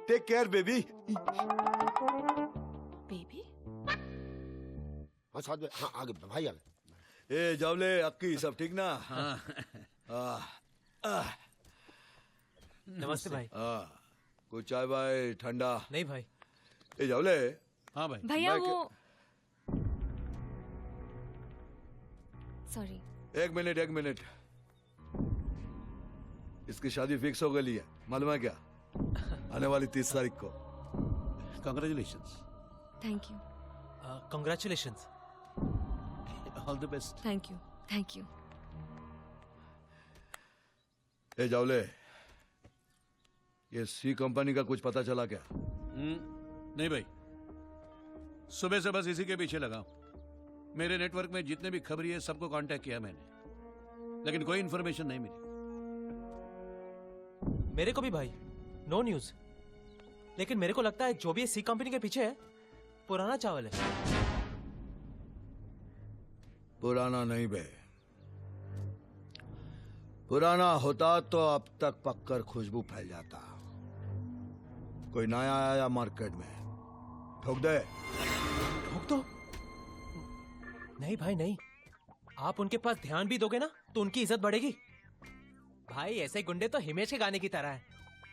Take care baby. Baby? हाँ साथ में, हाँ आगे भाई आगे। ए जावले अक्की सब ठीक ना? नमस्ते भाई। कुछ चाय भाई ठंडा? नहीं भाई। ए जावले। हाँ भाई। भैया वो सॉरी। एक मिनट। इसकी शादी फिक्स हो गई है, मालूम है क्या? आने वाली 30 तारीख को। Congratulations. Thank you. Congratulations. All the best. Thank you. A Jawale, ये सी कंपनी का कुछ पता चला क्या? नहीं भाई, सुबह से बस इसी के पीछे लगा हूं। मेरे नेटवर्क में जितने भी खबरी है सबको कांटेक्ट किया मैंने, लेकिन कोई इंफॉर्मेशन नहीं मिली। मेरे को भी भाई, नो न्यूज। लेकिन मेरे को लगता है जो भी सी कंपनी के पीछे है पुराना चावल है। पुराना नहीं बे, पुराना होता तो अब तक पककर खुशबू फैल जाता। कोई नया आया मार्केट में, ठोक दे। ठोक दो? नहीं भाई नहीं, आप उनके पास ध्यान भी दोगे ना तो उनकी इज्जत बढ़ेगी। भाई ऐसे गुंडे तो हिमेश के गाने की तरह हैं,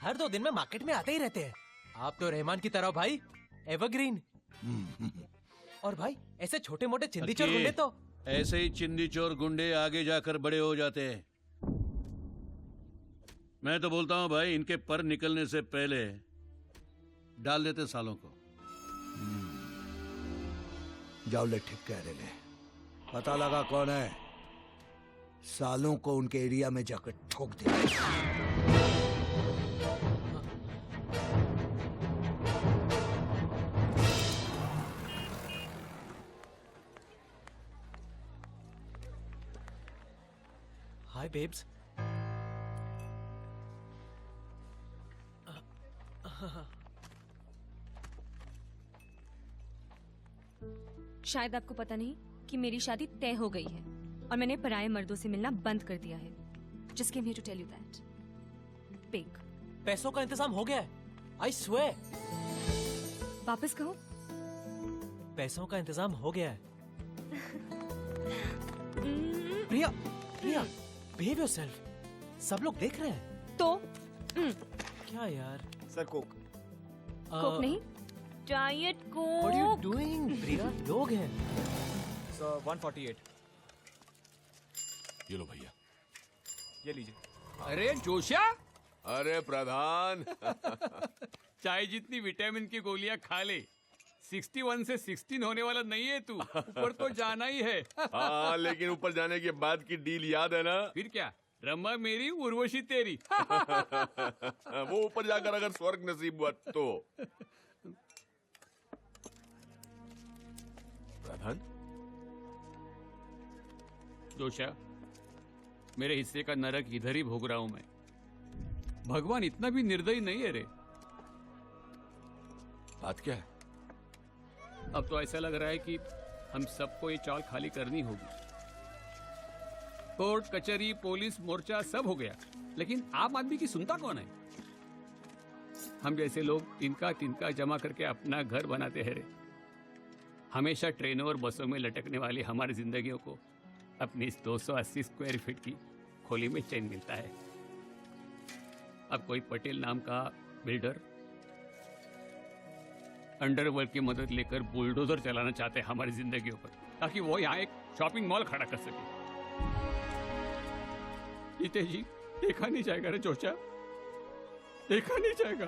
हर 2 दिन में मार्केट में आते ही रहते हैं। आप तो रहमान की तरह भाई, एवरग्रीन। और भाई ऐसे छोटे मोटे चिंदी चोर गुंडे तो ऐसे ही चिंदी चोर गुंडे आगे जाकर बड़े हो जाते हैं। मैं तो बोलता हूं भाई, इनके पर निकलने से पहले डाल देते सालों को। जावले ठीक कह रहे ले, पता लगा कौन है, सालों को उनके एरिया में जाकर ठोक दे। हाय बेब्स। शायद आपको पता नहीं कि मेरी शादी तय हो गई है और मैंने पराये मर्दों से मिलना बंद कर दिया है। Just came here to tell you that. Big. पैसों का इंतजाम हो गया है, आई स्वेयर। वापस कहो। पैसों का इंतजाम हो गया है। प्रिया, प्रिया, बिहेव योरसेल्फ। सब लोग देख रहे हैं। तो क्या यार? Sir Coke. कोक नहीं, diet Coke. What are you doing, प्रिया? लोग हैं। सर 148। ये लो भैया। ये लीजिए। अरे जोशिया, अरे प्रधान। चाय जितनी विटामिन की गोलियां खा ले। 61 से 16 होने वाला नहीं है तू, ऊपर तो जाना ही है। हाँ, लेकिन ऊपर जाने के बाद की डील याद है ना? फिर क्या, रमा मेरी उर्वशी तेरी। वो ऊपर जाकर अगर स्वर्ग नसीब हुआ तो। प्रधान, जोशिया, मेरे हिस्से का नरक इधर ही भोग रहा हूं मैं। भगवान इतना भी निर्दयी नहीं है रे। बात क्या है? अब तो ऐसा लग रहा है कि हम सबको ये चाल खाली करनी होगी। कोर्ट कचहरी पुलिस मोर्चा सब हो गया, लेकिन आम आदमी की सुनता कौन है? हम जैसे लोग तिनका तिनका जमा करके अपना घर बनाते हैं रे। हमेशा ट्रेनों और बसों में लटकने वाली हमारी जिंदगियों को अपनी इस 280 स्क्वायर फीट की खोली में चैन मिलता है। अब कोई पटेल नाम का बिल्डर अंडरवर्ल्ड की मदद लेकर बुलडोजर चलाना चाहते हैं हमारी जिंदगियों पर, ताकि वो यहाँ एक शॉपिंग मॉल खड़ा कर सके। जीते जी देखा नहीं जाएगा रे जोशा, देखा नहीं जाएगा।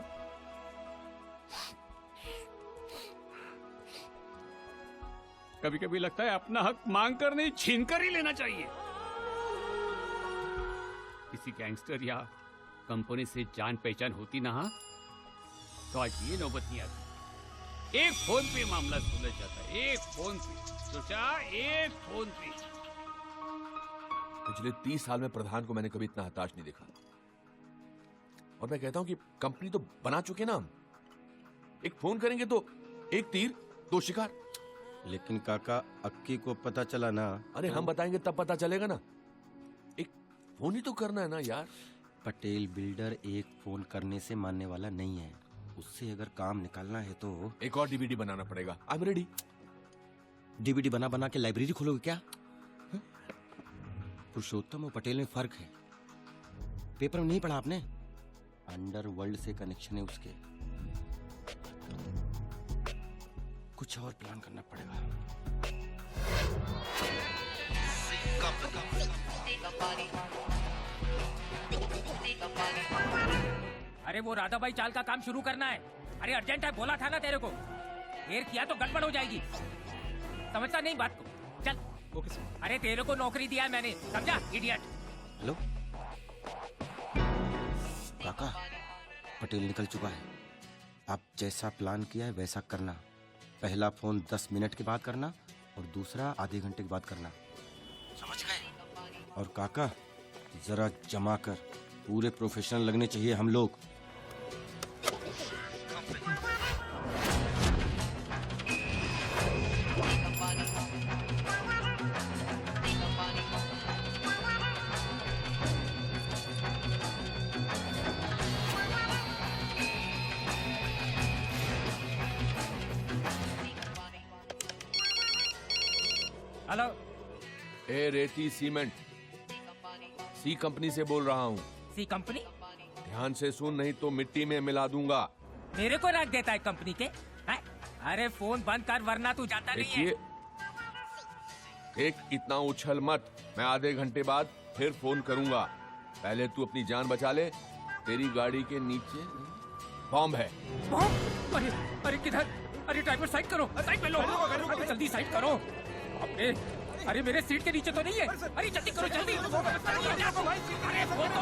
कभी कभी लगता है अपना हक मांग कर नहीं, छीन कर ही लेना चाहिए। किसी गैंगस्टर या कंपनी से जान पहचान होती ना तो आज ये नौबत नहीं आती। एक फोन पे मामला सुलझ जाता है, एक फोन पे। सोचा, एक फोन पे। पिछले 30 साल में प्रधान को मैंने कभी इतना हताश नहीं देखा। और मैं कहता हूं कि कंपनी तो बना चुके ना हम। एक फोन करेंगे तो एक तीर दो शिकार। लेकिन काका, अक्की को पता चला ना? अरे हम बताएंगे तब पता चलेगा ना। एक फोन ही तो करना है ना यार। पटेल बिल्डर एक फोन करने से मानने वाला नहीं है। उससे अगर काम निकालना है तो एक और डीवीडी बनाना पड़ेगा। I am ready. डीवीडी बना बना के लाइब्रेरी खोलोगे क्या? पुरुषोत्तम और पटेल में फर्क है। पेपर में नहीं पढ़ा आपने? अंडरवर्ल्ड से कनेक्शन है उसके। कुछ और प्लान करना पड़ेगा। अरे वो राधा भाई चाल का काम शुरू करना है। अरे अर्जेंट है, बोला था ना तेरे को। देर किया तो गड़बड़ हो जाएगी। समझता नहीं बात को? चल। Okay sir. अरे तेरे को नौकरी दिया है मैंने, समझा इडियट। हेलो काका, पटेल निकल चुका है। आप जैसा प्लान किया है वैसा करना। पहला फोन 10 मिनट के बाद करना और दूसरा आधे घंटे के बाद करना, समझ गए? और काका जरा जमा कर, पूरे प्रोफेशनल लगने चाहिए हम लोग। हेलो। ए रेती सीमेंट, सी कंपनी से बोल रहा हूँ। सी कंपनी? ध्यान से सुन, नहीं तो मिट्टी में मिला दूंगा। मेरे को रख देता है कंपनी के? है? अरे फोन बंद कर वरना तू जाता नहीं है। एक इतना उछल मत, मैं आधे घंटे बाद फिर फोन करूंगा। पहले तू अपनी जान बचा ले। तेरी गाड़ी के नीचे बॉम्ब है। बॉम्ब? अरे अरे किधर? अरे ड्राइवर साइड करो, साइड में लो। अरे जल्दी साइड करो। अरे मेरे सीट के नीचे तो नहीं है? अरे जल्दी करो जल्दी। अरे वो तो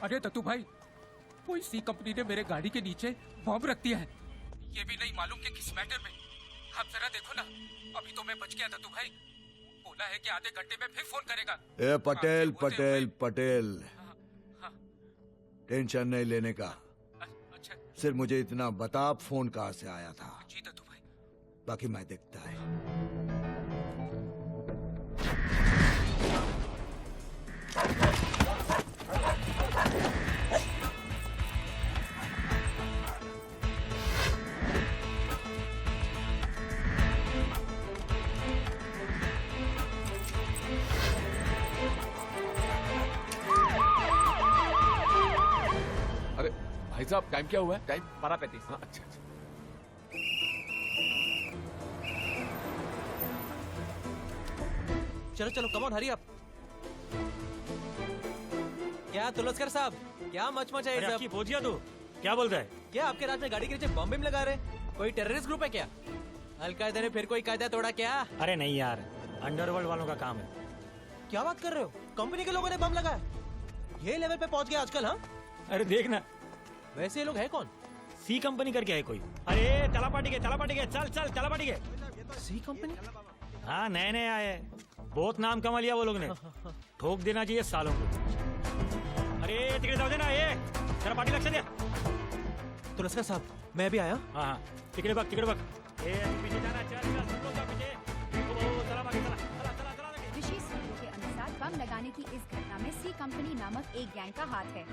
अरे दत्तू भाई, कोई सी कंपनी ने मेरे गाड़ी के नीचे बॉम्ब रख दिया है। ये भी नहीं मालूम कि किस मैटर में। आप जरा देखो ना, अभी तो मैं बच गया दत्तू भाई। बोला है कि आधे घंटे में फिर फोन करेगा। ए पटेल पटेल पटेल, हाँ। टेंशन नहीं लेने का। अच्छा सिर्फ मुझे इतना बता, आप फोन कहाँ से आया था? जी दत्तू भाई। बाकी मैं देखता है। अरे भाई साहब, टाइम क्या हुआ है? टाइम 12:35। हाँ, अच्छा अच्छा। चलो चलो, कम ऑन, हरी अप। क्या तुलसकर साहब, क्या मचमच है ये सब? पहुंच गया तू? क्या बोलता है? क्या आपके राज में गाड़ी के नीचे बम बिम लगा रहे? कोई टेररिस्ट ग्रुप है क्या? अलकायदा ने फिर कोई कायदा तोड़ा क्या? अरे नहीं यार, अंडरवर्ल्ड वालों का काम है। क्या बात कर रहे हो? कंपनी के लोगों ने बम लगाया? ये लेवल पे पहुंच गया आजकल? हाँ, अरे देखना, वैसे ये लोग है कौन? सी कंपनी करके है कोई। अरे चला पाटी के, चल चल चला पाटी के। सी कंपनी? हाँ, नए नए आए, बहुत नाम कमा लिया वो लोग ने। ठोक देना चाहिए सालों को। अरे टिकट दो देना, ये चला पाटी लग दिया। तुलसकर साहब, मैं भी आया। हाँ हाँ, टिकट बक ए पीछे जाना, चल चल तुम लोग का पीछे। चला बाकी, चला चला चला चला। विशेष सूत्रों के अनुसार बम लगाने की इस घटना में सी कंपनी नामक एक गैंग का हाथ है।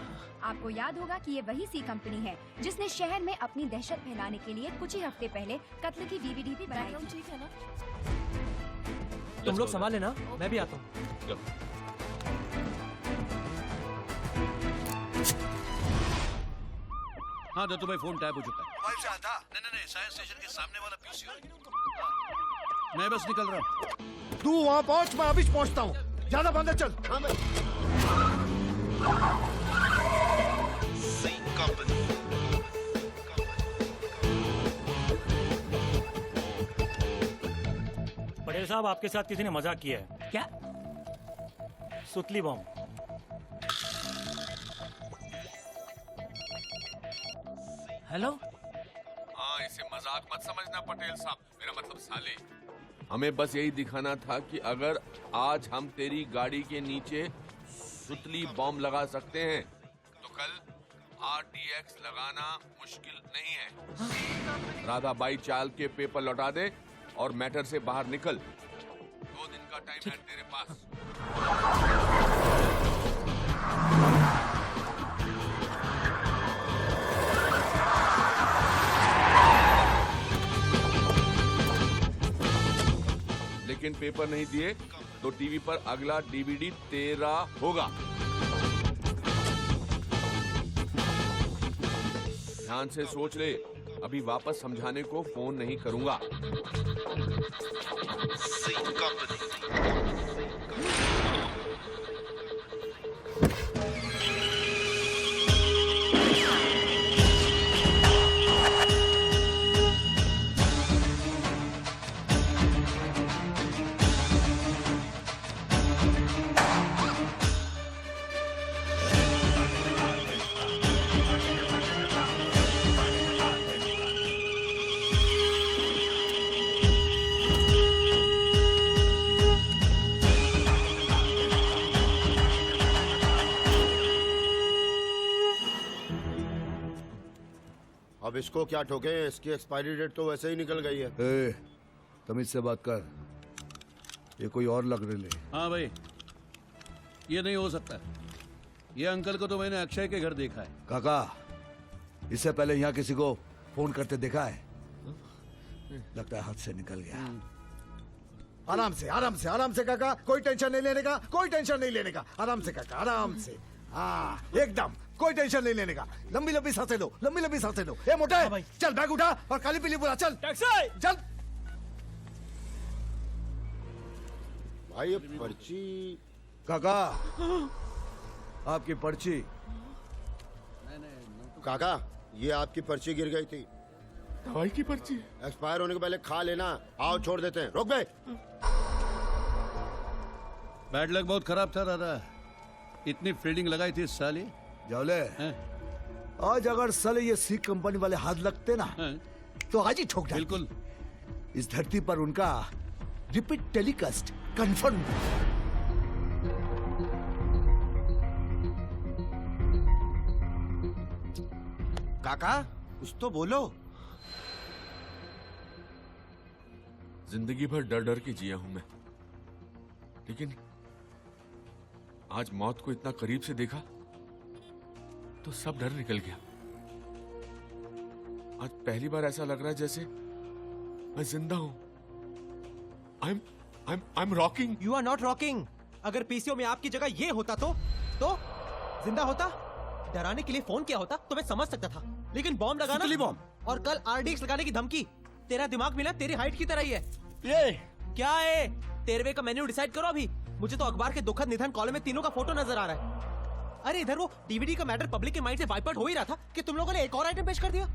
आपको याद होगा कि ये वही सी कंपनी है जिसने शहर में अपनी दहशत फैलाने के लिए कुछ ही हफ्ते पहले कत्ल की डीवीडी भी बनाई थी। ठीक है ना? तुम लोग संभाल लेना, मैं भी आता हूँ। हाँ दत्तू भाई, फोन टैप हो चुका है। मोबाइल से आता? नहीं, साइंस स्टेशन के सामने वाला पीसी। मैं बस निकल रहा हूँ। तू वहाँ पहुँच, मैं अभी पहुँचता हूँ। ज्यादा बंदर चल। हाँ मैं। पटेल साहब, आपके साथ किसी ने मजाक किया है। क्या? सुतली बॉम्ब। हेलो। हाँ, इसे मजाक मत समझना पटेल साहब, मेरा मतलब साले। हमें बस यही दिखाना था कि अगर आज हम तेरी गाड़ी के नीचे सुतली बॉम्ब लगा सकते हैं तो कल RDX लगाना मुश्किल नहीं है। राधा बाई चाल के पेपर लौटा दे और मैटर से बाहर निकल। 2 दिन का टाइम है तेरे पास। लेकिन पेपर नहीं दिए तो टीवी पर अगला DVD तेरा होगा। ध्यान से सोच ले, अभी वापस समझाने को फोन नहीं करूंगा। अब इसको क्या ठोके, इसकी एक्सपायरी डेट तो वैसे ही निकल गई है। ए, तमीज से बात कर, ये कोई और लग रही है। हाँ भाई, ये नहीं हो सकता। ये अंकल को तो मैंने अक्षय के घर देखा है। काका, इससे पहले यहाँ किसी को फोन करते देखा है? लगता है हाथ से निकल गया। आराम से आराम से आराम से काका, कोई टेंशन नहीं लेने का, कोई टेंशन नहीं लेने का। आराम से काका, आराम से। हाँ एकदम, कोई टेंशन नहीं लेने का। लंबी लंबी सांसें लो, लंबी लंबी सांसें लो। ए मोटे, चल बैग उठा और काली पीली बुला, चल टैक्सी चल। भाई ये पर्ची। काका, आपकी पर्ची। काका, ये आपकी पर्ची गिर गई थी। दवाई की पर्ची एक्सपायर होने के पहले खा लेना। आओ छोड़ देते हैं। रोक बे। बैड लक बहुत खराब था दादा। इतनी फील्डिंग लगाई थी इस साल। जावले, आज अगर साले ये सी कंपनी वाले हाथ लगते ना तो आज ही ठोक डालते। बिल्कुल। इस धरती पर उनका रिपीट टेलीकास्ट कंफर्म। काका कुछ तो बोलो। जिंदगी भर डर डर के जिया हूं मैं, लेकिन आज मौत को इतना करीब से देखा तो सब डर निकल गया। आज पहली बार ऐसा लग रहा है जैसे मैं जिंदा हूं। I am rocking. You are not rocking. अगर पीसीओ में आपकी जगह ये होता तो जिंदा होता। डराने के लिए फोन किया होता तो मैं समझ सकता था, लेकिन बॉम्ब लगाना बॉम्ब और कल RDX लगाने की धमकी। तेरा दिमाग मिला तेरी हाइट की तरह ही है। ये क्या है? 13वें का मेन्यू डिसाइड करो अभी। मुझे तो अखबार के दुखद निधन कॉलम में तीनों का फोटो नजर आ रहा है। अरे इधर वो DVD का मैटर पब्लिक के माइंड से वाइप आउट हो ही रहा था कि तुम लोगों ने एक और आइटम पेश कर दिया।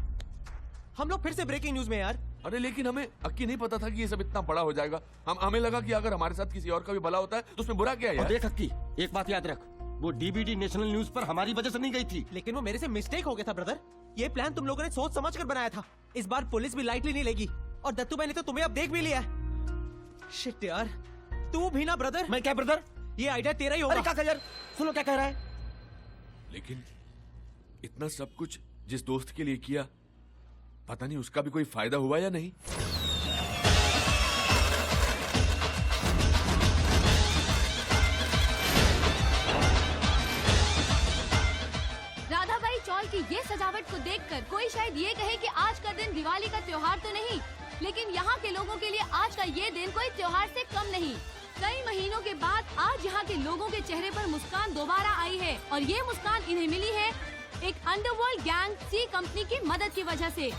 हम लोग फिर से ब्रेकिंग न्यूज में यार। अरे लेकिन हमें अक्की नहीं पता था कि ये सब इतना बड़ा हो जाएगा। हमें लगा कि अगर हमारे साथ किसी और का भी भला होता है तो उसमें बुरा क्या है यार? देख अक्की, एक बात याद रख, वो DVD नेशनल न्यूज पर हमारी वजह से नहीं गई थी। लेकिन वो मेरे से मिस्टेक हो गया था ब्रदर। ये प्लान तुम लोगों ने सोच समझ कर बनाया था। इस बार पुलिस भी लाइटली नहीं लेगी और दत्तू भाई ने तो तुम्हें अब देख भी लिया है। शिट यार, तू भी ना ब्रदर। मैं क्या ब्रदर? ये आइडिया तेरा ही होगा। अरे काका यार सुनो क्या कह रहा है। लेकिन इतना सब कुछ जिस दोस्त के लिए किया, पता नहीं उसका भी कोई फायदा हुआ या नहीं। राधाबाई चौल की ये सजावट को देखकर कोई शायद ये कहे कि आज का दिन दिवाली का त्योहार तो नहीं, लेकिन यहाँ के लोगों के लिए आज का ये दिन कोई त्योहार से कम नहीं। कई महीनों के बाद आज यहाँ के लोगों के चेहरे पर मुस्कान दोबारा आई है और ये मुस्कान इन्हें मिली है एक अंडरवर्ल्ड गैंग सी कंपनी की मदद की वजह से।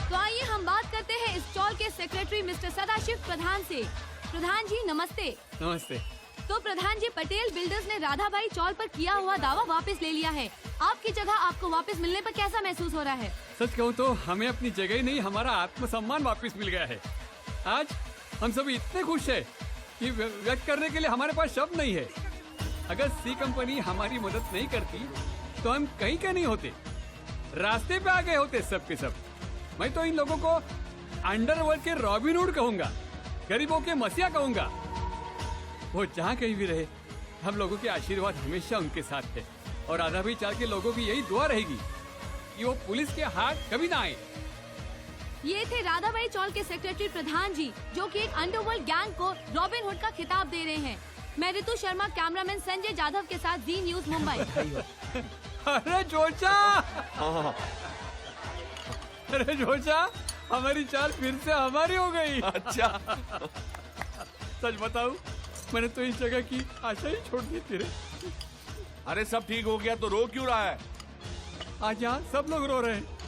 तो आइए हम बात करते हैं इस चौल के सेक्रेटरी मिस्टर सदाशिव प्रधान से। प्रधान जी नमस्ते। नमस्ते। तो प्रधान जी, पटेल बिल्डर्स ने राधाबाई चौल पर किया हुआ दावा वापस ले लिया है। आपकी जगह आपको वापस मिलने पर कैसा महसूस हो रहा है? सच कहूँ तो हमें अपनी जगह ही नहीं, हमारा आत्मसम्मान वापस मिल गया है। आज हम सभी इतने खुश हैं कि व्यक्त करने के लिए हमारे पास शब्द नहीं है। अगर सी कंपनी हमारी मदद नहीं करती तो हम कहीं के नहीं होते, रास्ते पे आ गए होते सब के सब। मैं तो इन लोगों को अंडरवर्ल्ड के रॉबिन हुड कहूंगा, गरीबों के मसीहा कहूंगा। वो जहाँ कहीं भी रहे, हम लोगों के आशीर्वाद हमेशा उनके साथ है और आधावी चाल के लोगों की यही दुआ रहेगी कि वो पुलिस के हाथ कभी ना आए। ये थे राधाबाई चौल के सेक्रेटरी प्रधान जी, जो कि एक अंडरवर्ल्ड गैंग को रॉबिन हुड का खिताब दे रहे हैं। मैं ऋतु शर्मा, कैमरामैन संजय जाधव के साथ जी न्यूज मुंबई। अरे जोचा, अरे जोचा, हमारी चाल फिर से हमारी हो गई। अच्छा। सच बताऊं, मैंने तो इस जगह की आशा ही छोड़ दी थी रे। अरे सब ठीक हो गया तो रो क्यों रहा है? आज यहाँ सब लोग रो रहे हैं।